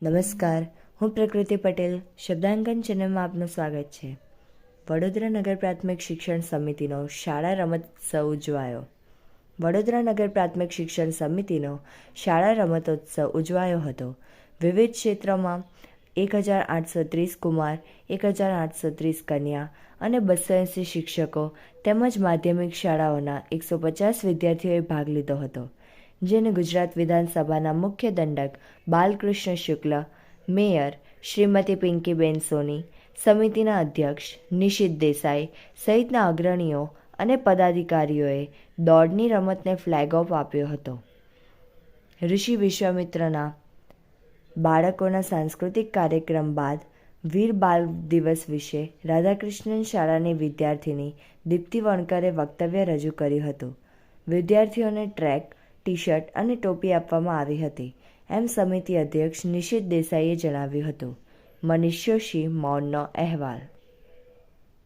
નમસ્કાર, હું પ્રકૃતિ પટેલ. શબ્દાંકન ચેનલમાં આપનું સ્વાગત છે. વડોદરા નગર પ્રાથમિક શિક્ષણ સમિતિનો શાળા રમતોત્સવ ઉજવાયો. વડોદરા નગર પ્રાથમિક શિક્ષણ સમિતિનો શાળા રમતોત્સવ ઉજવાયો હતો. વિવિધ ક્ષેત્રોમાં 1830 કુમાર, 1830 કન્યા અને 280 શિક્ષકો તેમજ માધ્યમિક શાળાઓના 150 વિદ્યાર્થીઓએ ભાગ લીધો હતો, જેને ગુજરાત વિધાનસભાના મુખ્ય દંડક બાલકૃષ્ણ શુક્લ, મેયર શ્રીમતી પિંકીબેન સોની, સમિતિના અધ્યક્ષ નિશિત દેસાઈ સહિતના અગ્રણીઓ અને પદાધિકારીઓએ દોડની રમતને ફ્લેગ ઓફ આપ્યો હતો. ઋષિ વિશ્વામિત્રના બાળકોના સાંસ્કૃતિક કાર્યક્રમ બાદ વીર બાલ દિવસ વિશે રાધાકૃષ્ણન શાળાની વિદ્યાર્થીની દીપ્તિ વણકરે વક્તવ્ય રજૂ કર્યું હતું. વિદ્યાર્થીઓને ટ્રેક, ટી-શર્ટ અને ટોપી આપવામાં આવી હતી, એમ સમિતિ અધ્યક્ષ નિશિત દેસાઈએ જણાવ્યું હતું. મનીષ જોશી, મૌનનો અહેવાલ.